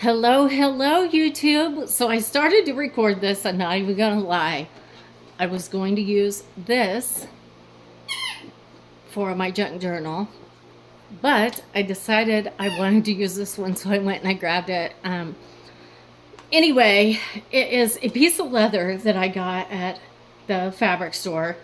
Hello, hello, YouTube. So I started to record this. I'm not even gonna lie. I was going to use this for my junk journal, but I decided I wanted to use this one, so I went and I grabbed it. Anyway, it is a piece of leather that I got at the fabric store.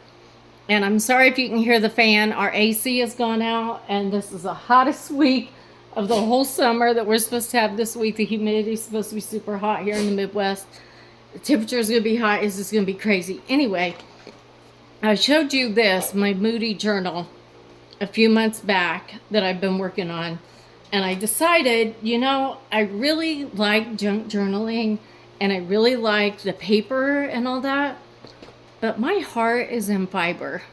And I'm sorry if you can hear the fan. Our AC has gone out, and this is the hottest week of the whole summer that we're supposed to have this week. The humidity is supposed to be super hot here in the Midwest. The temperature is going to be hot. It's just going to be crazy. Anyway, I showed you this, my Moody journal, a few months back that I've been working on. And I decided, I really like junk journaling, and I really like the paper and all that. But my heart is in fiber.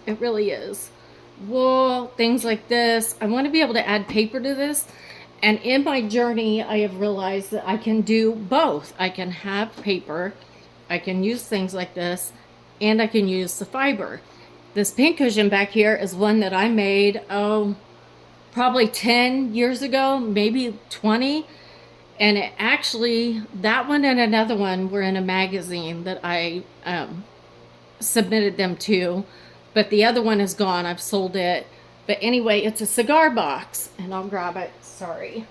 It really is. Wool, things like this. I want to be able to add paper to this. And in my journey, I have realized that I can do both. I can have paper, I can use things like this, and I can use the fiber. This pincushion back here is one that I made, probably 10 years ago, maybe 20. And it actually, that one and another one were in a magazine that I submitted them to, but the other one is gone. I've sold it. But anyway, it's a cigar box, and I'll grab it. Sorry.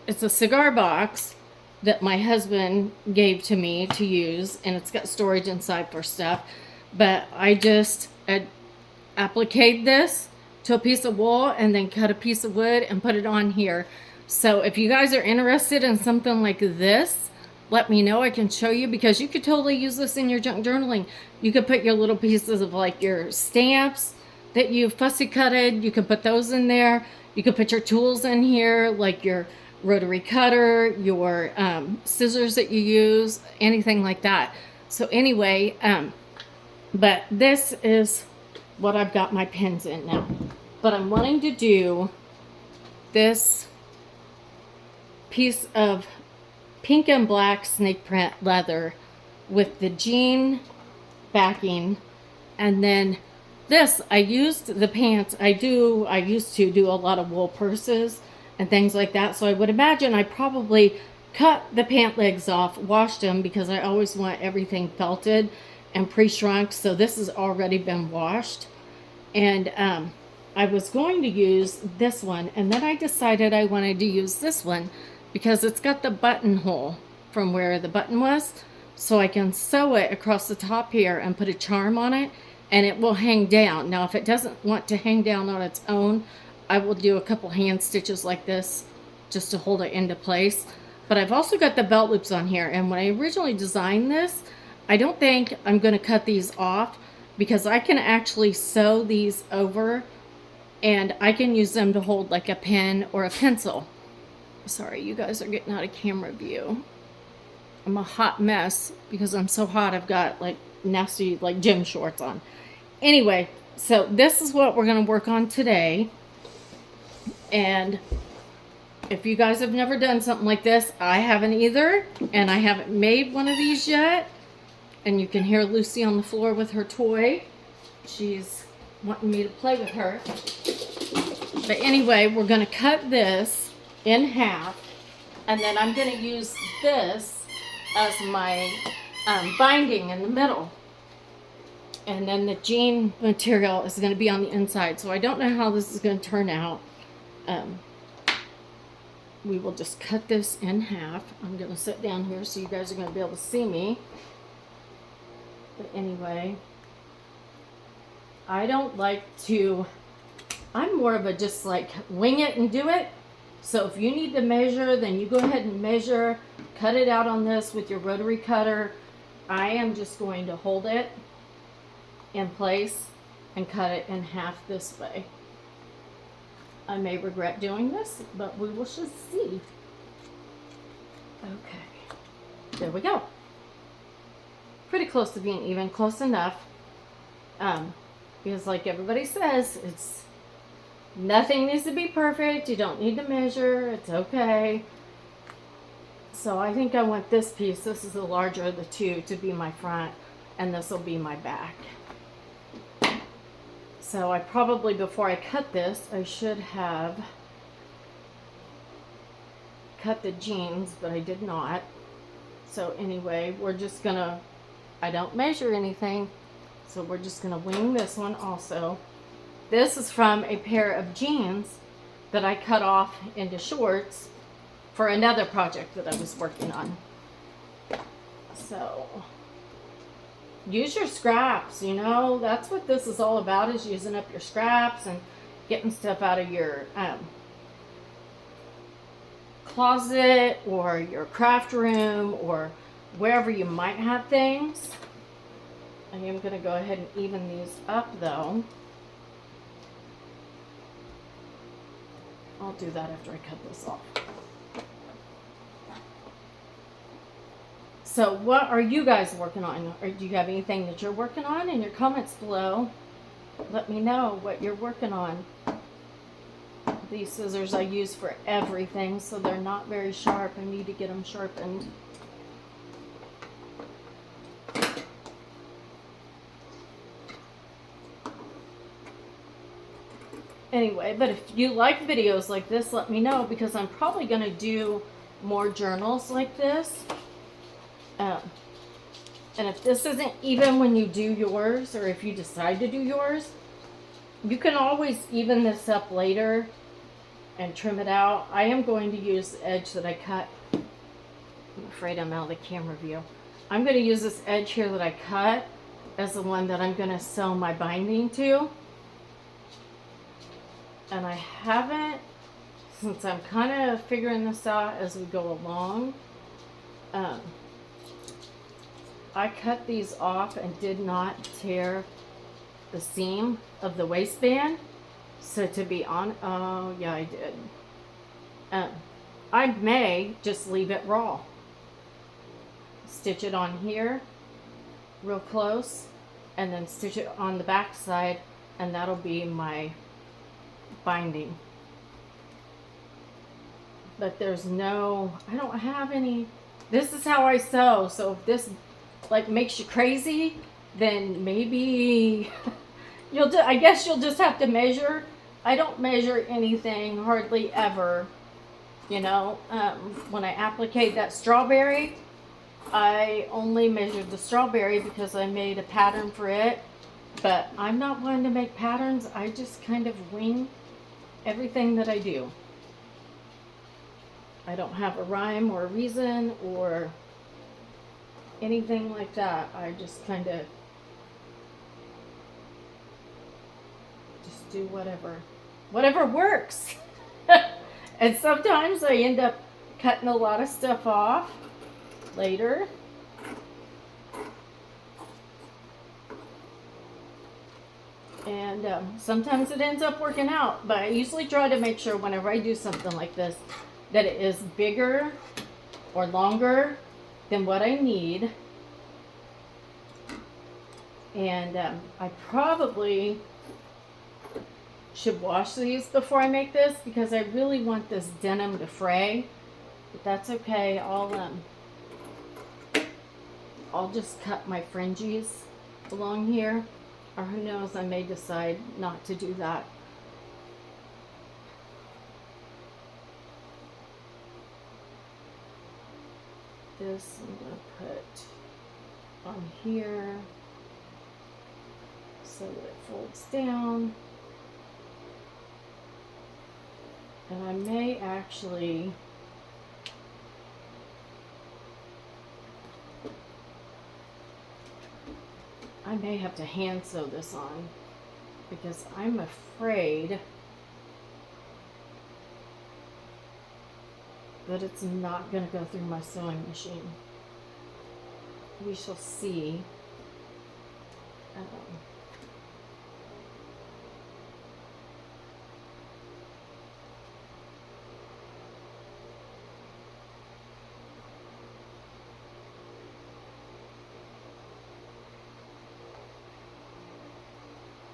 It's a cigar box that my husband gave to me to use, and it's got storage inside for stuff. But I just appliqued this to a piece of wool and then cut a piece of wood and put it on here. So if you guys are interested in something like this, let me know. I can show you, because you could totally use this in your junk journaling. You could put your little pieces of like your stamps that you fussy cutted. You could put those in there. You could put your tools in here, like your rotary cutter, your scissors that you use, anything like that. So anyway, but this is what I've got my pens in now. But I'm wanting to do this piece of pink and black snake print leather with the jean backing, and then this, I used the pants. I used to do a lot of wool purses and things like that, so I would imagine I probably cut the pant legs off, washed them, because I always want everything felted and pre-shrunk. So this has already been washed, and I was going to use this one, and then I decided I wanted to use this one because it's got the buttonhole from where the button was, so I can sew it across the top here and put a charm on it, and it will hang down. Now if it doesn't want to hang down on its own, I will do a couple hand stitches like this just to hold it into place. But I've also got the belt loops on here, and when I originally designed this, I don't think I'm going to cut these off, because I can actually sew these over, and I can use them to hold like a pen or a pencil. Sorry, you guys are getting out of camera view. I'm a hot mess because I'm so hot. I've got like nasty like gym shorts on. Anyway, so this is what we're going to work on today. And if you guys have never done something like this, I haven't either, and I haven't made one of these yet. And you can hear Lucy on the floor with her toy. She's wanting me to play with her. But anyway, we're going to cut this in half, and then I'm going to use this as my binding in the middle, and then the jean material is going to be on the inside. So I don't know how this is going to turn out. We will just cut this in half. I'm going to sit down here so you guys are going to be able to see me. But anyway, I don't like to, I'm more of a just like wing it and do it. So if you need to measure, then you go ahead and measure, cut it out on this with your rotary cutter. I am just going to hold it in place and cut it in half this way. I may regret doing this, but we will just see. Okay, there we go. Pretty close to being even, close enough. Because like everybody says, nothing needs to be perfect. You don't need to measure. It's okay. So I think I want this piece. This is the larger of the two to be my front, and this will be my back. So I probably, before I cut this, I should have cut the jeans, but I did not. So anyway, we're just gonna, I don't measure anything, so we're just gonna wing this one also. This is from a pair of jeans that I cut off into shorts for another project that I was working on. So use your scraps, you know, that's what this is all about, is using up your scraps and getting stuff out of your closet or your craft room or wherever you might have things. I am going to go ahead and even these up though. I'll do that after I cut this off. So what are you guys working on? Or do you have anything that you're working on? In your comments below, let me know what you're working on. These scissors I use for everything, so they're not very sharp. I need to get them sharpened. Anyway, but if you like videos like this, let me know, because I'm probably going to do more journals like this. And if this isn't even when you do yours, or if you decide to do yours, you can always even this up later and trim it out. I am going to use the edge that I cut. I'm afraid I'm out of the camera view. I'm going to use this edge here that I cut as the one that I'm going to sew my binding to. And I haven't, since I'm kind of figuring this out as we go along, I cut these off and did not tear the seam of the waistband. So to be on, oh yeah, I did. I may just leave it raw. Stitch it on here real close and then stitch it on the back side, and that'll be my binding. But there's no, I don't have any, this is how I sew. So if this like makes you crazy, then maybe I guess you'll just have to measure. I don't measure anything hardly ever, you know. When I appliqued that strawberry, I only measured the strawberry because I made a pattern for it. But I'm not one to make patterns. I just kind of wing everything that I do. I don't have a rhyme or a reason or anything like that. I just kind of just do whatever works. And sometimes I end up cutting a lot of stuff off later. And sometimes it ends up working out, but I usually try to make sure whenever I do something like this that it is bigger or longer than what I need. And I probably should wash these before I make this, because I really want this denim to fray. But that's okay. I'll just cut my fringes along here, or who knows, I may decide not to do that. This I'm going to put on here so that it folds down. And I may actually have to hand sew this on, because I'm afraid that it's not going to go through my sewing machine. We shall see.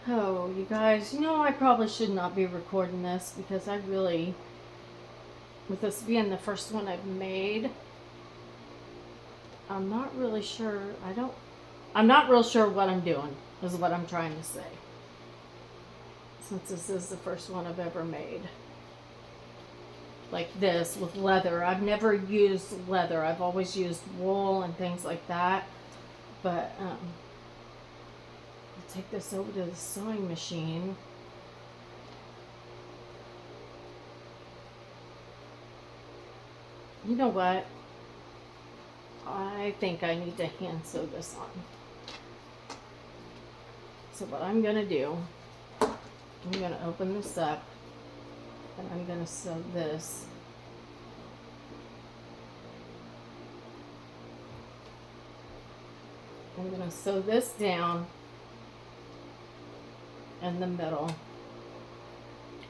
Oh, you guys, you know, I probably should not be recording this, because I really, with this being the first one I've made, I'm not really sure, I'm not real sure what I'm doing, is what I'm trying to say, since this is the first one I've ever made. like this with leather. I've never used leather. I've always used wool and things like that. But I'll take this over to the sewing machine. You know what? I think I need to hand sew this on. So what I'm going to do, I'm going to open this up and I'm going to sew this. I'm going to sew this down in the middle.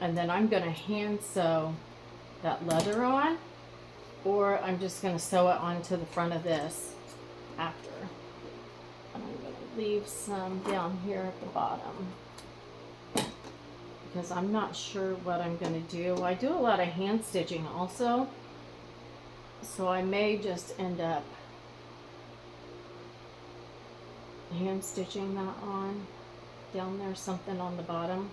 And then I'm going to hand sew that leather on, or I'm just going to sew it onto the front of this after. And I'm going to leave some down here at the bottom because I'm not sure what I'm going to do. I do a lot of hand stitching also, so I may just end up hand stitching that on down there, something on the bottom.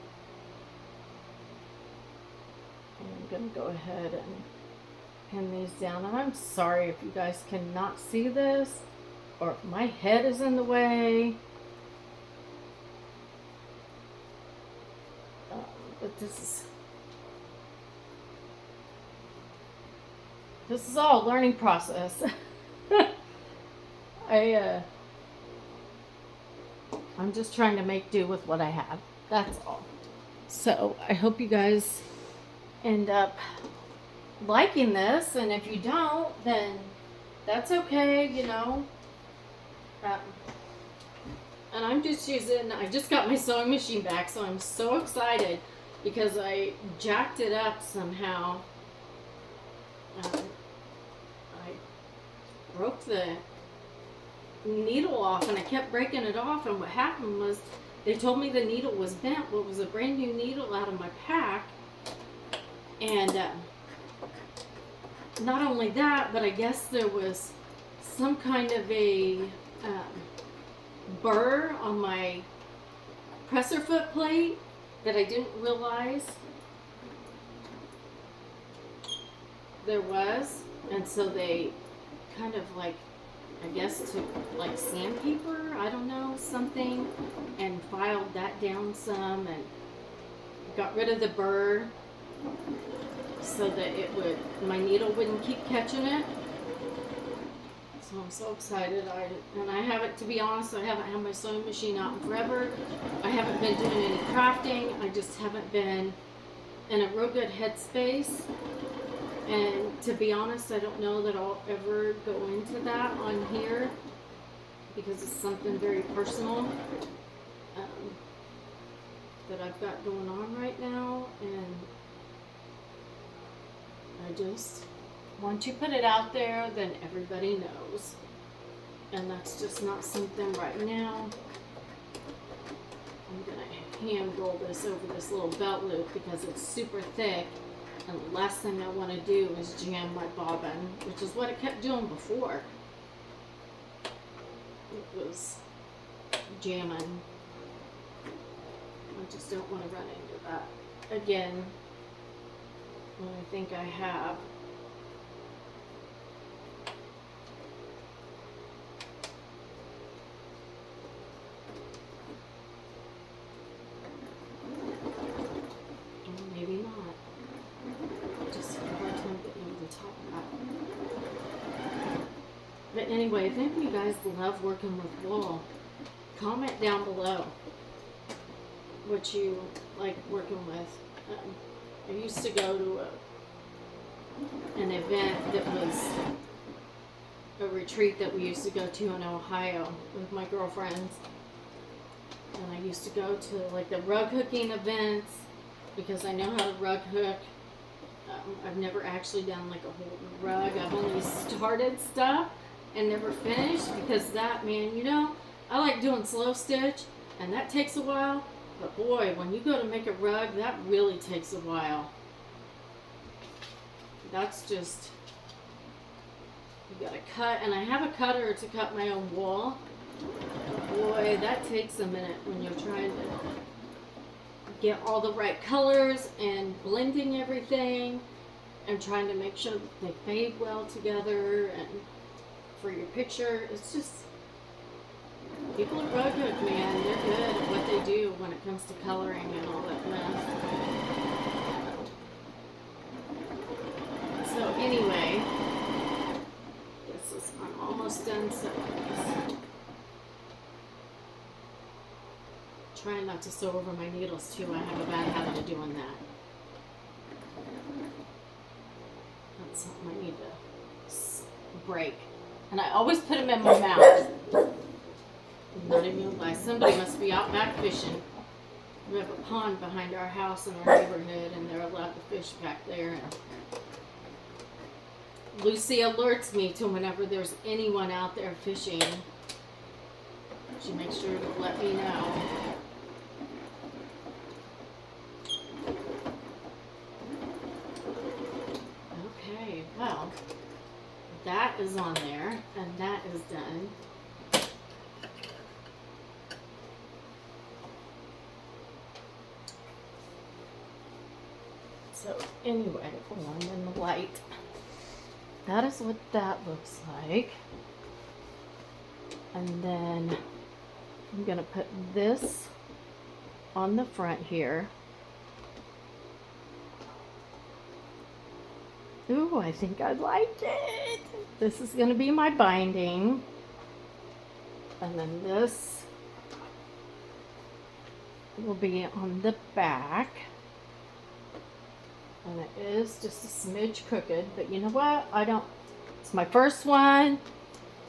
And I'm going to go ahead and pin these down. And I'm sorry if you guys cannot see this or if my head is in the way. But this is all a learning process. I'm just trying to make do with what I have. That's all. So I hope you guys end up liking this, and if you don't, then that's okay, you know. And I'm just using, I just got my sewing machine back, so I'm so excited because I jacked it up somehow. I broke the needle off and I kept breaking it off, and what happened was they told me the needle was bent. Well, it was a brand new needle out of my pack, and not only that, but I guess there was some kind of a burr on my presser foot plate that I didn't realize there was, and so they kind of like, I guess, took like sandpaper, I don't know, something, and filed that down some and got rid of the burr so that it would, my needle wouldn't keep catching it. So I'm so excited. And I haven't, to be honest, I haven't had my sewing machine out in forever. I haven't been doing any crafting. I just haven't been in a real good headspace. And to be honest, I don't know that I'll ever go into that on here because it's something very personal that I've got going on right now. And I just, once you put it out there, then everybody knows. And that's just not something right now. I'm going to hand roll this over this little belt loop because it's super thick. And the last thing I want to do is jam my bobbin, which is what it kept doing before. It was jamming. I just don't want to run into that again. And I think I have. Or maybe not. Just have a hard time getting over the top of that. But anyway, if any of you guys love working with wool, comment down below what you like working with. I used to go to an event that was a retreat that we used to go to in Ohio with my girlfriends. And I used to go to like the rug hooking events because I know how to rug hook. I've never actually done like a whole rug. I've only started stuff and never finished because that, man, you know, I like doing slow stitch and that takes a while. But boy, when you go to make a rug, that really takes a while. That's just, you gotta cut, and I have a cutter to cut my own wool. Boy, that takes a minute when you're trying to get all the right colors and blending everything. and trying to make sure that they fade well together and for your picture. It's just, people at Road Cook, man, they're good at what they do when it comes to coloring and all that mess. So anyway, I'm almost done sewing this. Trying not to sew over my needles too. I have a bad habit of doing that. That's something I need to break. And I always put them in my mouth. I'm not even gonna lie. Somebody must be out back fishing. We have a pond behind our house in our neighborhood, and they're allowed to fish back there. And Lucy alerts me to whenever there's anyone out there fishing. She makes sure to let me know. Okay, well, that is on there, and that is done. So anyway, I'm in the light. That is what that looks like. And then I'm gonna put this on the front here. Ooh, I think I like it. This is gonna be my binding. And then this will be on the back. And it is just a smidge crooked, but you know what? It's my first one.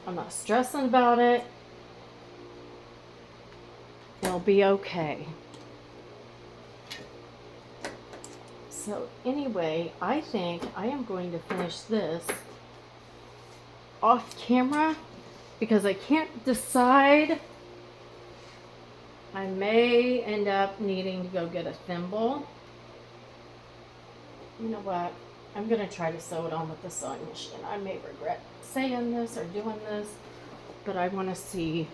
I'm not stressing about it. It'll be okay. So anyway, I think I am going to finish this off camera because I can't decide. I may end up needing to go get a thimble. You know what? I'm going to try to sew it on with the sewing machine. I may regret saying this or doing this, but I want to see,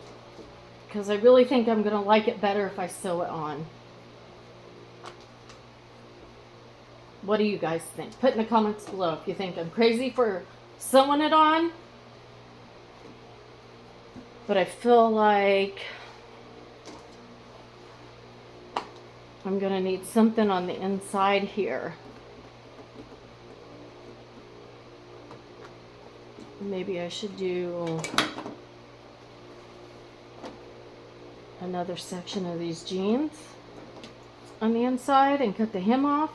because I really think I'm going to like it better if I sew it on. What do you guys think? Put in the comments below if you think I'm crazy for sewing it on. But I feel like I'm going to need something on the inside here. Maybe I should do another section of these jeans on the inside and cut the hem off.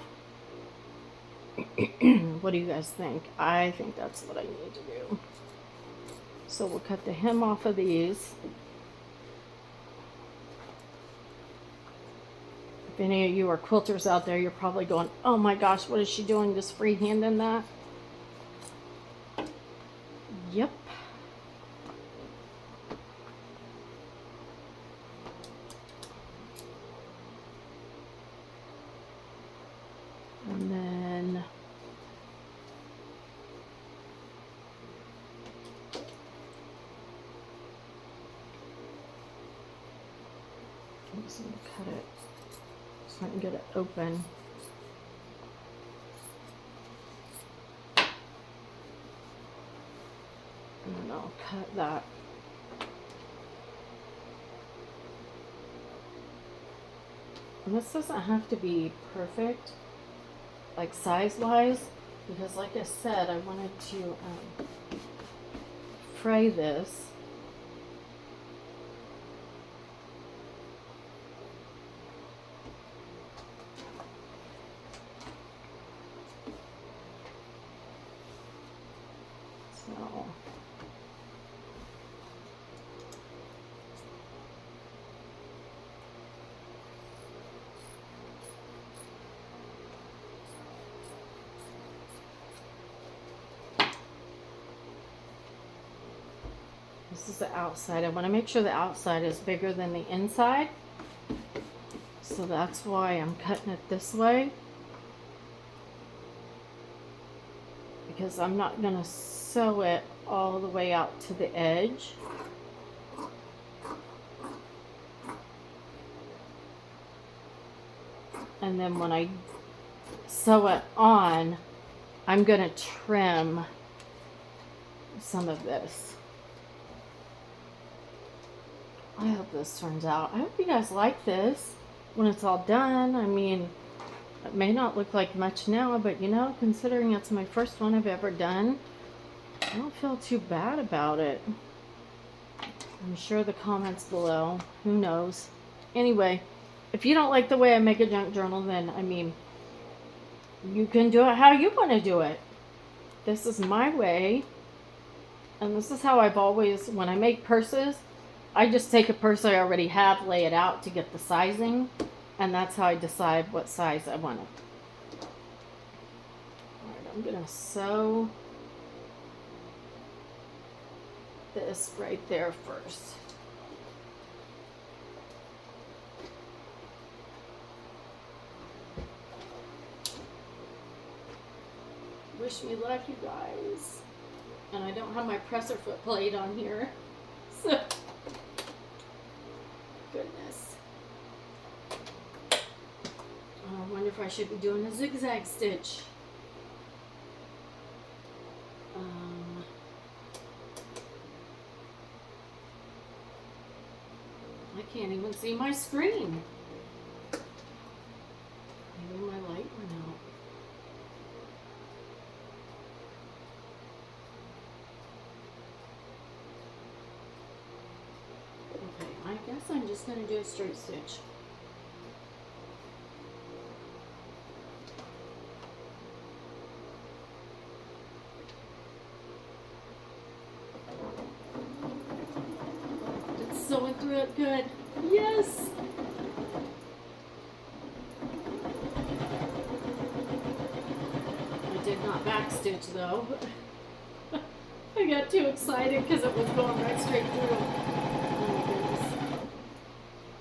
What do you guys think? I think that's what I need to do. So we'll cut the hem off of these. If any of you are quilters out there, you're probably going, oh my gosh, what is she doing, just freehanding that? Yep. And then I'm just going to cut it so I can get it open. And then I'll cut that. And this doesn't have to be perfect, like size-wise, because like I said, I wanted to fray this. So this is the outside. I want to make sure the outside is bigger than the inside. So that's why I'm cutting it this way. Because I'm not going to sew it all the way out to the edge. And then when I sew it on, I'm going to trim some of this. I hope this turns out. I hope you guys like this when it's all done. I mean, it may not look like much now, but you know, considering it's my first one I've ever done, I don't feel too bad about it. I'm sure the comments below, who knows. Anyway, if you don't like the way I make a junk journal, then, I mean, you can do it how you want to do it. This is my way. And this is how I've always, when I make purses, I just take a purse I already have, lay it out to get the sizing. And that's how I decide what size I want it. Alright, I'm going to sew this right there first. Wish me luck, you guys. And I don't have my presser foot plate on here. So, goodness. I wonder if I should be doing a zigzag stitch. I can't even see my screen. Maybe my light went out. Okay, I guess I'm just going to do a straight stitch. It's sewing through it good. Yes! I did not backstitch though. I got too excited because it was going right straight through. Oh my goodness.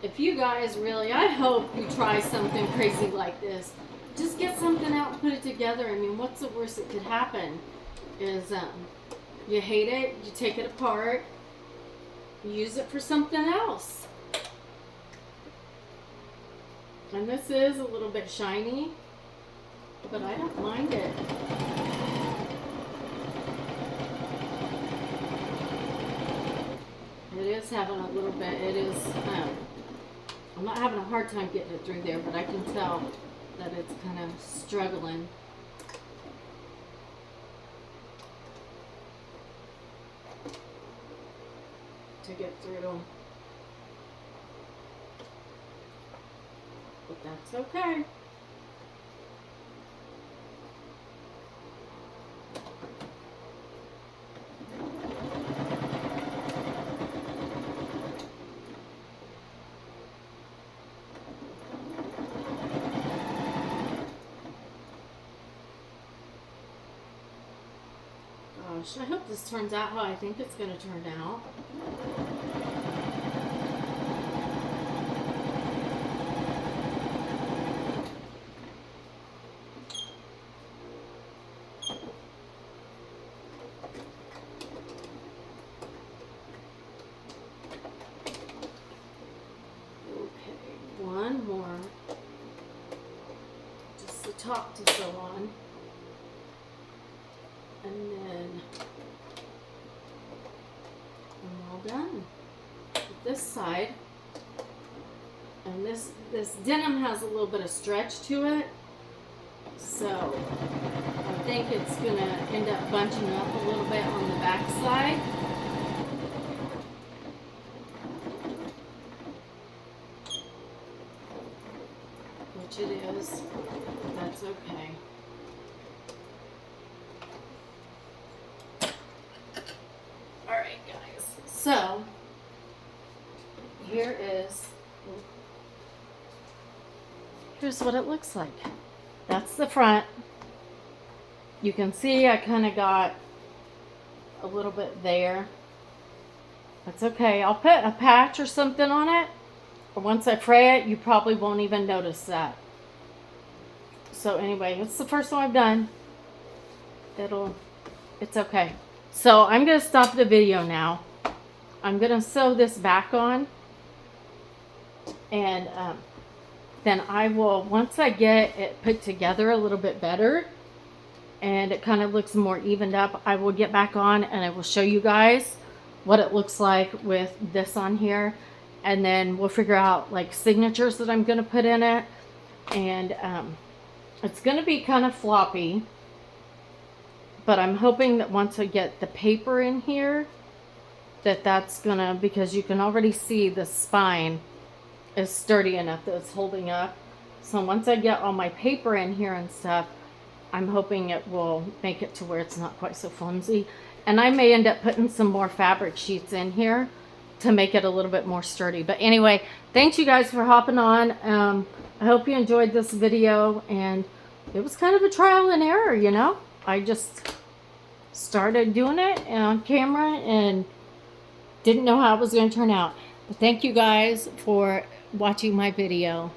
If you guys really, I hope you try something crazy like this. Just get something out and put it together. I mean, what's the worst that could happen is you hate it, you take it apart, you use it for something else. And this is a little bit shiny, but I don't mind it. It is having a little bit, it is, I'm not having a hard time getting it through there, but I can tell that it's kind of struggling. To get through. But that's okay. Gosh, I hope this turns out how I think it's going to turn out. One more, just the top to sew on, and then I'm all done with this side. And this denim has a little bit of stretch to it, so I think it's gonna end up bunching up a little bit on the back side. It is. That's okay. Alright guys, so here's what it looks like. That's the front. You can see I kind of got a little bit there. That's okay. I'll put a patch or something on it. But once I fray it, you probably won't even notice that. So anyway, it's the first one I've done. It's okay. So I'm going to stop the video now. I'm going to sew this back on. And then I will, once I get it put together a little bit better, and it kind of looks more evened up, I will get back on and I will show you guys what it looks like with this on here. And then we'll figure out like signatures that I'm going to put in it. And it's going to be kind of floppy, but I'm hoping that once I get the paper in here, that's going to, because you can already see the spine is sturdy enough that it's holding up. So once I get all my paper in here and stuff, I'm hoping it will make it to where it's not quite so flimsy. And I may end up putting some more fabric sheets in here to make it a little bit more sturdy. But anyway, thanks you guys for hopping on. I hope you enjoyed this video, and it was kind of a trial and error, you know. I just started doing it on camera and didn't know how it was going to turn out. But thank you guys for watching my video.